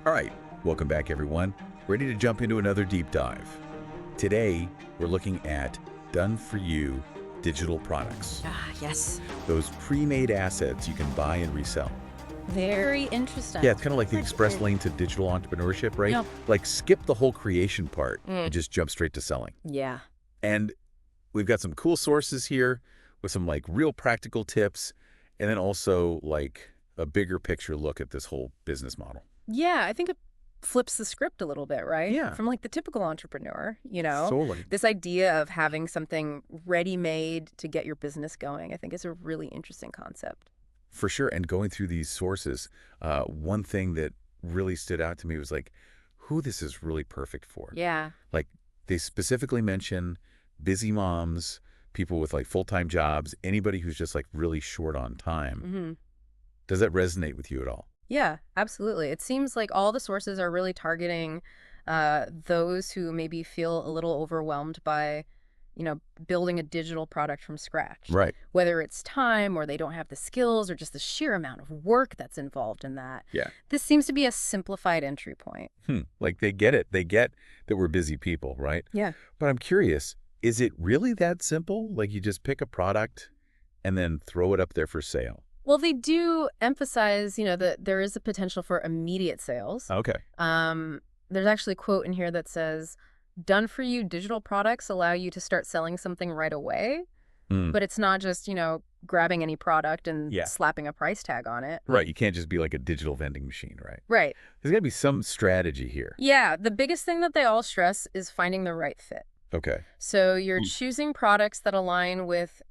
All right, welcome back everyone. Ready to jump into another deep dive. Today, we're looking at done-for-you digital products. Ah, yes. Those pre-made assets you can buy and resell. Very interesting. Yeah, it's kind of like the express lane to digital entrepreneurship, right? Yep. Like skip the whole creation part and just jump straight to selling. Yeah. And we've got some cool sources here with some like real practical tips and then also like a bigger picture look at this whole business model. Yeah, I think it flips the script a little bit, right? Yeah. From like the typical entrepreneur, Totally. this idea of having something ready-made to get your business going, I think is a really interesting concept. For sure. And going through these sources, one thing that really stood out to me was like who this is really perfect for. Yeah. Like they specifically mention busy moms, people with like full-time jobs, anybody who's just like really short on time. Mm-hmm. Does that resonate with you at all? Yeah, absolutely. It seems like all the sources are really targeting those who maybe feel a little overwhelmed by, building a digital product from scratch. Right. Whether it's time or they don't have the skills or just the sheer amount of work that's involved in that. Yeah. This seems to be a simplified entry point. Like they get it. They get that we're busy people, right? Yeah. But I'm curious, is it really that simple? Like you just pick a product and then throw it up there for sale? Well, they do emphasize, that there is a potential for immediate sales. Okay. There's actually a quote in here that says, "Done-for-you digital products allow you to start selling something right away." But it's not just, grabbing any product and slapping a price tag on it. Right. You can't just be like a digital vending machine, right? Right. There's got to be some strategy here. Yeah. The biggest thing that they all stress is finding the right fit. Okay. So you're choosing products that align with,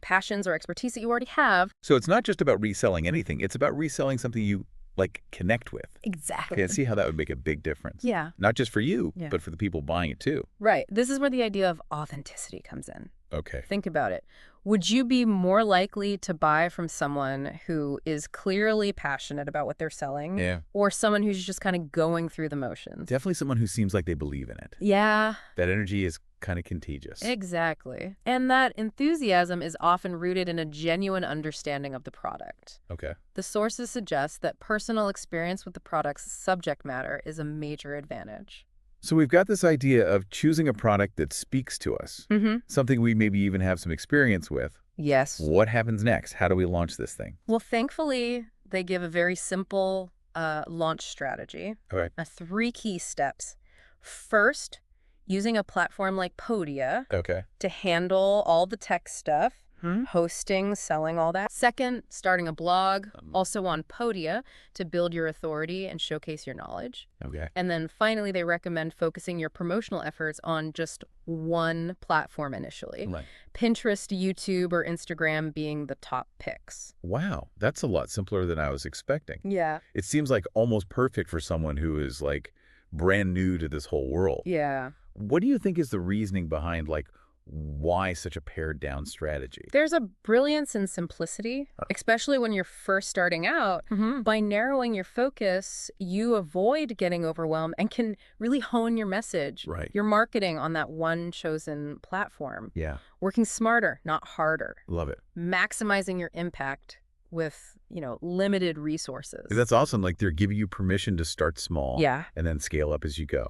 passions or expertise that you already have. So it's not just about reselling anything. It's about reselling something you like connect with. Exactly. Okay, and see how that would make a big difference. Yeah. Not just for you, Yeah. but for the people buying it too. Right. This is where the idea of authenticity comes in. Okay. Think about it. Would you be more likely to buy from someone who is clearly passionate about what they're selling? Yeah. Or someone who's just kind of going through the motions? Definitely someone who seems like they believe in it. Yeah. That energy is kind of contagious. Exactly. And that enthusiasm is often rooted in a genuine understanding of the product. Okay. The sources suggest that personal experience with the product's subject matter is a major advantage. So we've got this idea of choosing a product that speaks to us, something we maybe even have some experience with. Yes. What happens next? How do we launch this thing? Well, thankfully, they give a very simple launch strategy. Okay. 3 key steps. First, using a platform like Podia Okay. to handle all the tech stuff, hosting, selling, all that. Second, starting a blog, also on Podia, to build your authority and showcase your knowledge. Okay. And then finally, they recommend focusing your promotional efforts on just one platform initially. Right. Pinterest, YouTube, or Instagram being the top picks. Wow. That's a lot simpler than I was expecting. Yeah. It seems like almost perfect for someone who is like brand new to this whole world. Yeah. What do you think is the reasoning behind like why such a pared down strategy? There's a brilliance in simplicity, especially when you're first starting out. By narrowing your focus, you avoid getting overwhelmed and can really hone your message, Right. your marketing on that one chosen platform. Yeah. Working smarter, not harder. Love it. Maximizing your impact with, limited resources. That's awesome. Like they're giving you permission to start small Yeah. and then scale up as you go.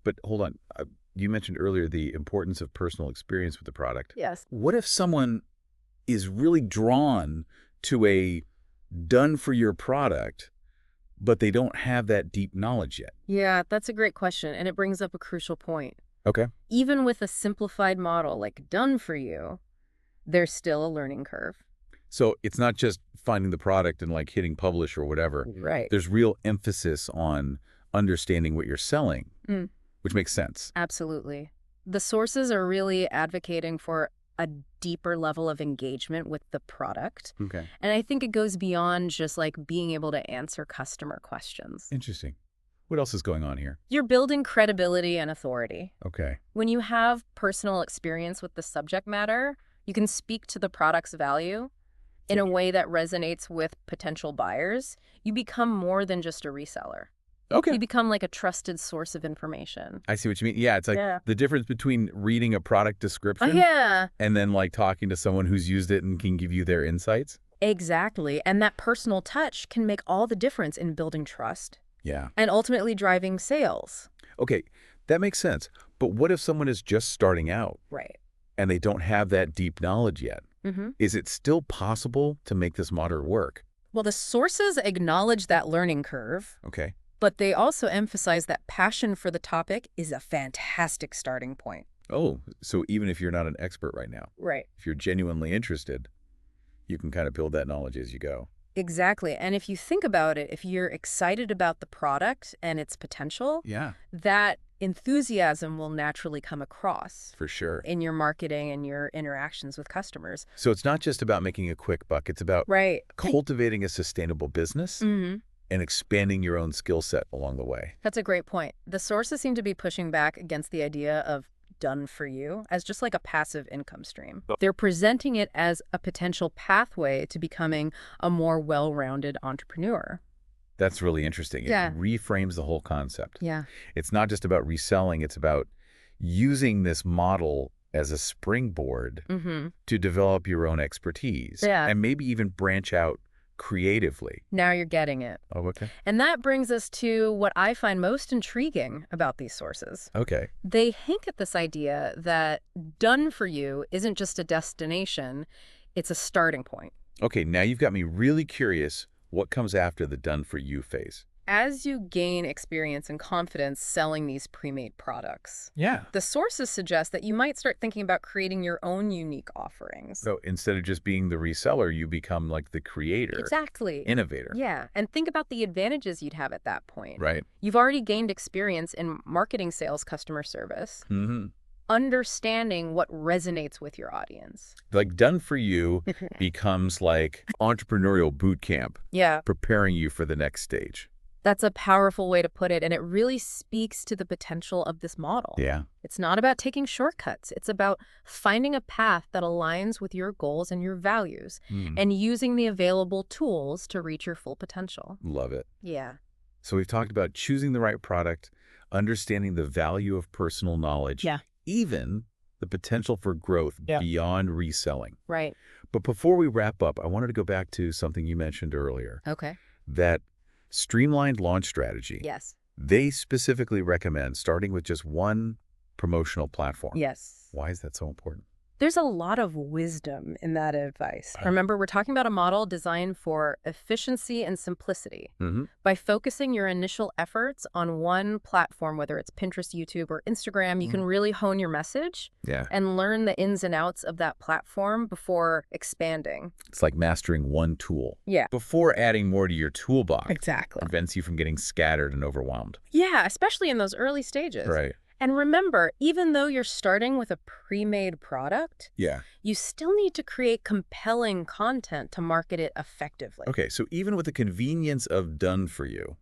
But hold on. You mentioned earlier the importance of personal experience with the product. Yes. What if someone is really drawn to a done-for-your product, but they don't have that deep knowledge yet? Yeah, that's a great question, and it brings up a crucial point. Okay. Even with a simplified model like done for you, there's still a learning curve. So it's not just finding the product and like hitting publish or whatever. Right. There's real emphasis on understanding what you're selling, which makes sense. Absolutely. The sources are really advocating for a deeper level of engagement with the product. Okay. And I think it goes beyond just like being able to answer customer questions. Interesting. What else is going on here? You're building credibility and authority. Okay. When you have personal experience with the subject matter, you can speak to the product's value in a way that resonates with potential buyers. You become more than just a reseller. Okay. You become like a trusted source of information. I see what you mean. Yeah, it's like the difference between reading a product description and then like talking to someone who's used it and can give you their insights. Exactly. And that personal touch can make all the difference in building trust Yeah. and ultimately driving sales. Okay, that makes sense. But what if someone is just starting out Right. and they don't have that deep knowledge yet? Mm-hmm. Is it still possible to make this model work? Well, the sources acknowledge that learning curve, Okay. but they also emphasize that passion for the topic is a fantastic starting point. Oh, so even if you're not an expert right now, Right. if you're genuinely interested, you can kind of build that knowledge as you go. Exactly. And if you think about it, if you're excited about the product and its potential, Yeah, that enthusiasm will naturally come across for sure. in your marketing and your interactions with customers. So it's not just about making a quick buck. It's about Right. cultivating a sustainable business Mm-hmm. and expanding your own skill set along the way. That's a great point. The sources seem to be pushing back against the idea of done for you as just like a passive income stream. They're presenting it as a potential pathway to becoming a more well-rounded entrepreneur. That's really interesting. It Yeah. reframes the whole concept. Yeah. It's not just about reselling. It's about using this model as a springboard Mm-hmm. to develop your own expertise Yeah. and maybe even branch out creatively. Now you're getting it. Oh, okay. And that brings us to what I find most intriguing about these sources. Okay. They hint at this idea that done for you isn't just a destination, it's a starting point. Okay, now you've got me really curious what comes after the done-for-you phase. As you gain experience and confidence selling these pre-made products, Yeah. the sources suggest that you might start thinking about creating your own unique offerings. So instead of just being the reseller, you become like the creator, Exactly. innovator. Yeah, and think about the advantages you'd have at that point. Right. You've already gained experience in marketing, sales, customer service, Mm-hmm. understanding what resonates with your audience. Like done for you becomes like entrepreneurial boot camp, Yeah, preparing you for the next stage. that's a powerful way to put it, and it really speaks to the potential of this model. Yeah. It's not about taking shortcuts. It's about finding a path that aligns with your goals and your values and using the available tools to reach your full potential. Love it. Yeah. So we've talked about choosing the right product, understanding the value of personal knowledge, Yeah. even the potential for growth beyond reselling. Right. But before we wrap up, I wanted to go back to something you mentioned earlier, Okay. that streamlined launch strategy. Yes. They specifically recommend starting with just one promotional platform. Yes. Why is that so important? There's a lot of wisdom in that advice. Remember, we're talking about a model designed for efficiency and simplicity. Mm-hmm. By focusing your initial efforts on one platform, whether it's Pinterest, YouTube, or Instagram, you can really hone your message Yeah. and learn the ins and outs of that platform before expanding. It's like mastering one tool. Yeah. Before adding more to your toolbox. Exactly. Prevents you from getting scattered and overwhelmed. Yeah, especially in those early stages. Right. And remember, even though you're starting with a pre-made product, Yeah. you still need to create compelling content to market it effectively. Okay, so even with the convenience of done for you,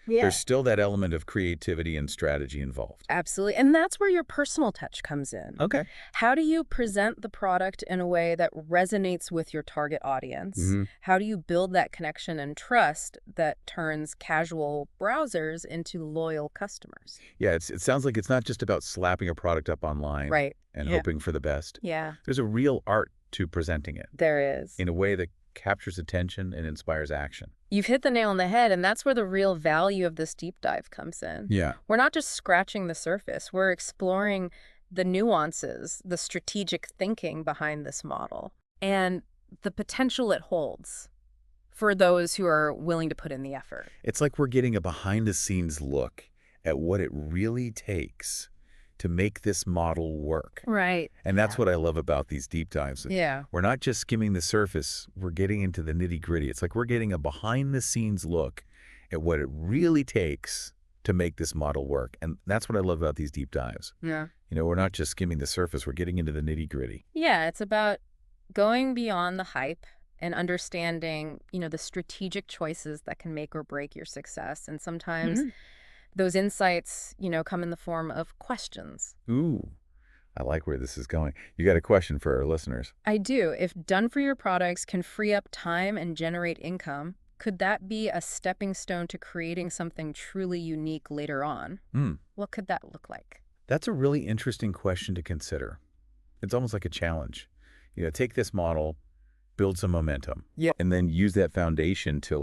Yeah. there's still that element of creativity and strategy involved. Absolutely. And that's where your personal touch comes in. Okay. How do you present the product in a way that resonates with your target audience? Mm-hmm. How do you build that connection and trust that turns casual browsers into loyal customers? Yeah, it sounds like it's not just about slapping a product up online Right. and Yeah. hoping for the best. Yeah, There's a real art to presenting it there is. in a way that captures attention and inspires action. You've hit the nail on the head, and that's where the real value of this deep dive comes in. Yeah. We're not just scratching the surface. We're exploring the nuances, the strategic thinking behind this model, and the potential it holds for those who are willing to put in the effort. It's like we're getting a behind-the-scenes look at what it really takes to make this model work. Right. And that's what I love about these deep dives. Yeah. We're not just skimming the surface, we're getting into the nitty-gritty. It's like we're getting a behind-the-scenes look at what it really takes to make this model work. And that's what I love about these deep dives. Yeah. You know, we're not just skimming the surface, we're getting into the nitty-gritty. Yeah, it's about going beyond the hype and understanding, the strategic choices that can make or break your success. And sometimes those insights, come in the form of questions. Ooh, I like where this is going. You got a question for our listeners? I do. If done for your products can free up time and generate income, could that be a stepping stone to creating something truly unique later on? What could that look like? That's a really interesting question to consider. It's almost like a challenge. Take this model, build some momentum, and then use that foundation to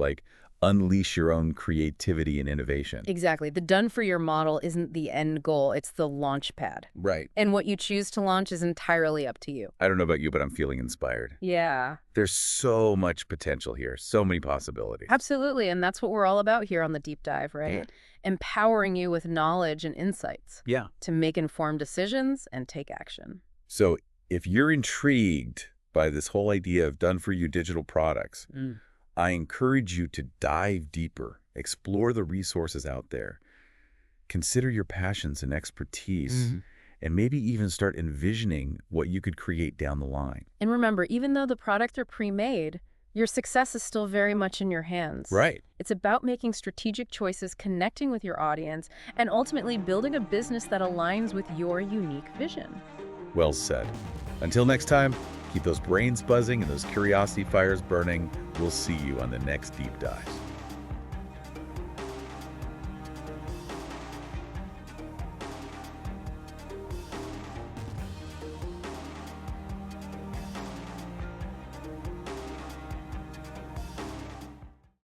unleash your own creativity and innovation. Exactly. The done-for-you model isn't the end goal. It's the launch pad. Right. And what you choose to launch is entirely up to you. I don't know about you, but I'm feeling inspired. Yeah. There's so much potential here, so many possibilities. Absolutely. And that's what we're all about here on the Deep Dive, right? Yeah. Empowering you with knowledge and insights. Yeah. To make informed decisions and take action. So if you're intrigued by this whole idea of done-for-you digital products, I encourage you to dive deeper, explore the resources out there, consider your passions and expertise, and maybe even start envisioning what you could create down the line. And remember, even though the products are pre-made, your success is still very much in your hands. Right. It's about making strategic choices, connecting with your audience, and ultimately building a business that aligns with your unique vision. Well said. Until next time, keep those brains buzzing and those curiosity fires burning. We'll see you on the next Deep Dive.